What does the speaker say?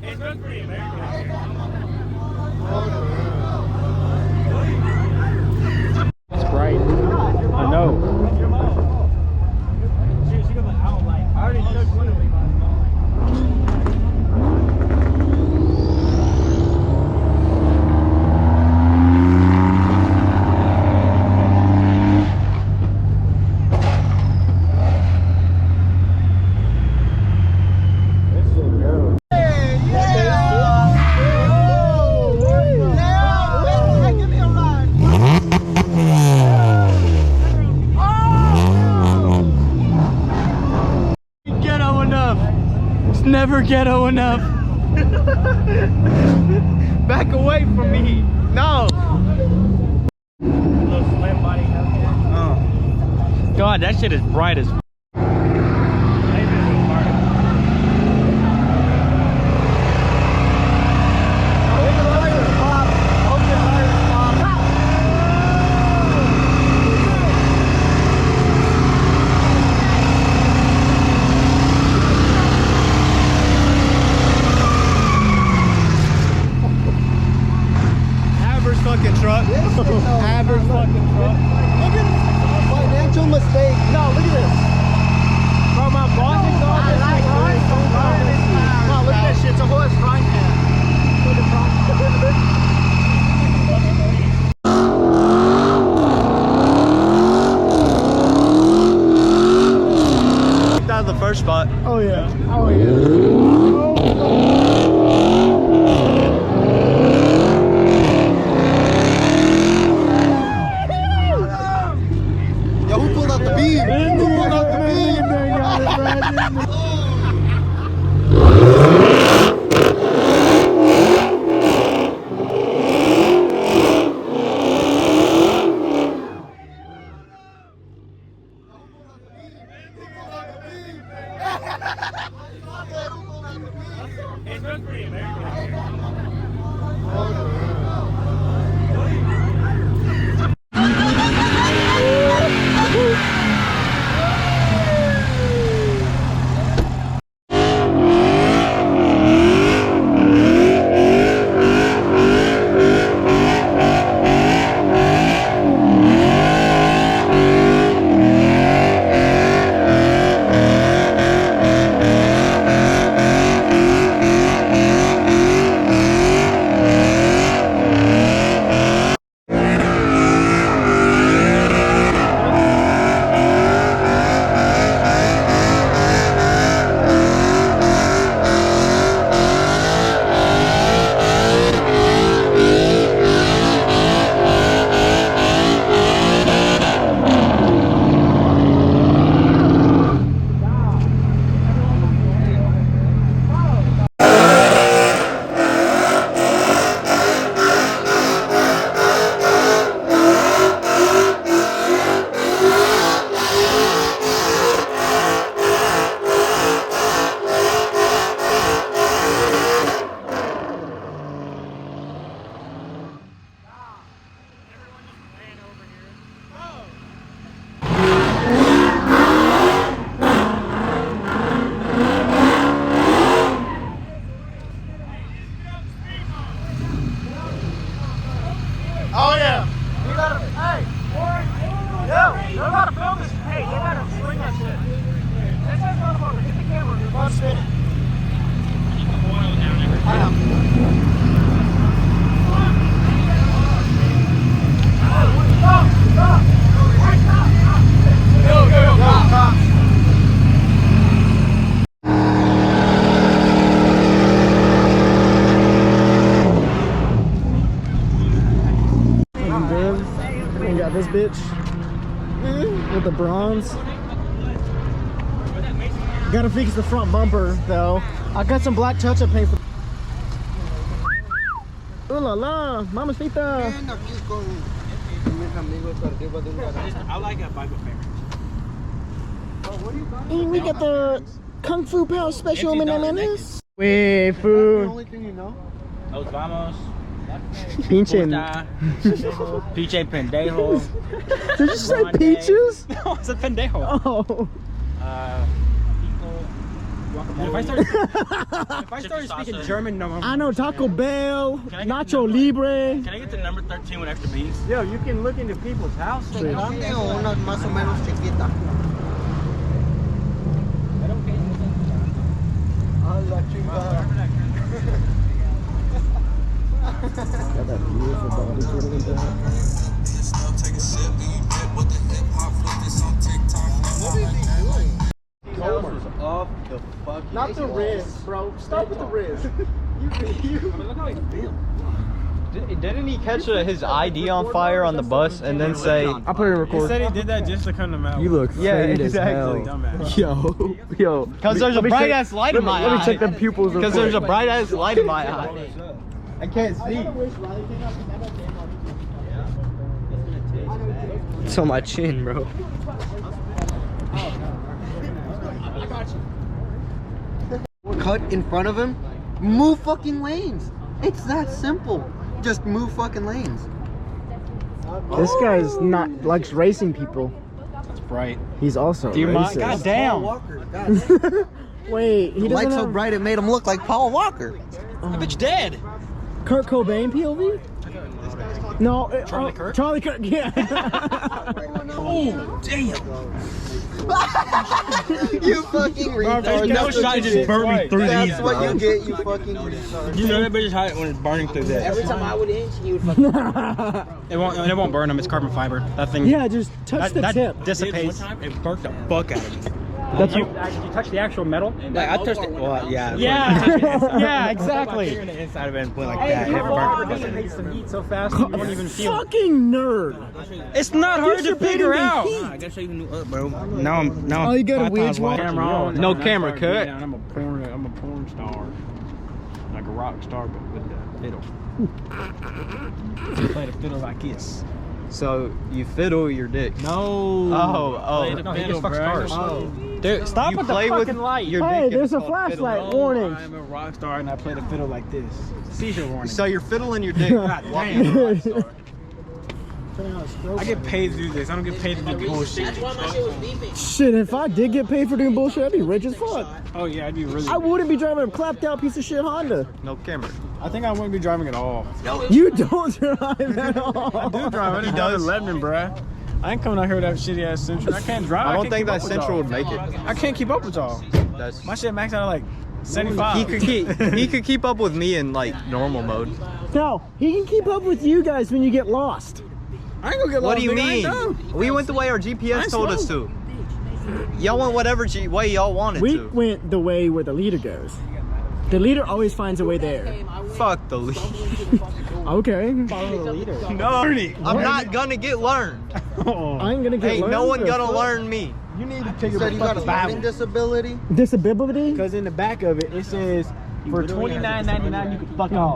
It looks pretty American. It's bright. I know. She got the outline. I already took one of them. Never ghetto enough. Back away from me. No. Little slim body Hellcat. Oh. God, that shit is bright as. Fucking truck. Average fucking truck. Look at this financial mistake. No, look at this. Bro, my boss is on this. Wow, look at that shit. It's a whole ass frying pan. That was the first spot. Oh yeah. Oh yeah. It looks pretty American. Oh yeah. You gotta, hey, yo, they're about to film this. Hey, they gotta swing that shit. This is motherfucker. Get the camera. You're about to spin it. I am. Stop. Go. Stop. And got this bitch with the bronze. Gotta fix the front bumper though. I got some black touch-up paint for. Ooh la la, mamacita. I like a bike with And we got the Kung Fu Power Special Menemenes. Wait, food. Only thing you know. Los vamos. Pinche. Pinche pendejo. Did you say peaches? No, it's a pendejo. Oh. Pico, If I started speaking German, no. I know Taco Bell, Can I get Nacho the number? Libre. Can I get the number 13 with extra beans? Yo, you can look into people's houses. Sí. Grande o una más o menos chiquita. A la chingada. Got that beautiful body twirling down. What is he doing? Off the fucking Not the wrist, bro. Start with the wrist. Look how he feels. Didn't he catch his ID on fire on the bus and then say, I'll put it in He record. said he did that just to come to Mount. You look Yeah, faded exactly. as hell. Dumbass. Yo. Because there's a bright ass light in my eye. Let me check them pupils. Because there's a bright ass light in my eye. I can't see. It's on my chin, bro. Cut in front of him. Move fucking lanes. It's that simple. Just move fucking lanes. This guy's not likes racing people. That's bright. He's also you mind? racist. God Paul damn. Walker. God. Wait, he The doesn't light so have bright it made him look like Paul Walker. That bitch dead. Kurt Cobain POV? No, Charlie Kirk? Charlie Kirk, yeah. Oh, damn. You fucking retard. That was shot just burned me through That's these, what bro. you get, you fucking retard. You know that bitch is hot when it's burning through that. Every time I would inch, he would fucking. It won't burn them. It's carbon fiber. That thing. Yeah, just touch the tip. dissipates. It burnt the fuck out of me. That's You touch the actual metal? Like I touched it. Well, yeah. Yeah, yeah, My exactly. finger in the inside of it and went like Hey, that. you It ever burnt the fuck out of dissipates me. some heat so fast you won't even feel it. fucking nerd. It's not hard to Dissipating figure the out. heat. I gotta show you the new up, bro. Now I'm Oh, you got a 5 weird times one? wider. Camera on. No and I camera start cut. getting down. I'm a porn star. Like a rock star, but with the fiddle. Play the fiddle like this. So you fiddle your dick. No. Oh. No, he just fucks stars. Dude, Stop You with the play with fucking light. your Hey, dick. and there's it's a called fiddle. flashlight. Warning. I'm a rock star and I play the fiddle like this. Seizure warning. So you're fiddling your dick. God damn. I get paid to do this. I don't get paid to do bullshit. That's why my shit was beeping. Shit, if I did get paid for doing bullshit, I'd be rich as fuck. Oh yeah, I'd be really. I wouldn't be driving a clapped out piece of shit Honda. No camera. I think I wouldn't be driving at all. You don't drive at all. I do drive. I didn't have 11, bruh. I ain't coming out here with that shitty ass Central. I can't drive. I don't can't think keep that up with Central y'all. would make it. I can't keep up with y'all. That's My shit maxed out at like 75. he could keep up with me in like normal mode. No, he can keep up with you guys when you get lost. I ain't gonna get What lost. do you nigga. I ain't mean? dumb. We went the way our I GPS ain't told us slow. to. Y'all went whatever way y'all wanted We to. went the way where the leader goes. The leader always finds a way there. Fuck the lead. Okay. No, I'm not gonna get learned. I ain't gonna get Ain't learned. no one gonna learn me. You need to take You said you got a learning Bible. disability? Disability? Because in the back of it, it says for $29.99 you can fuck off.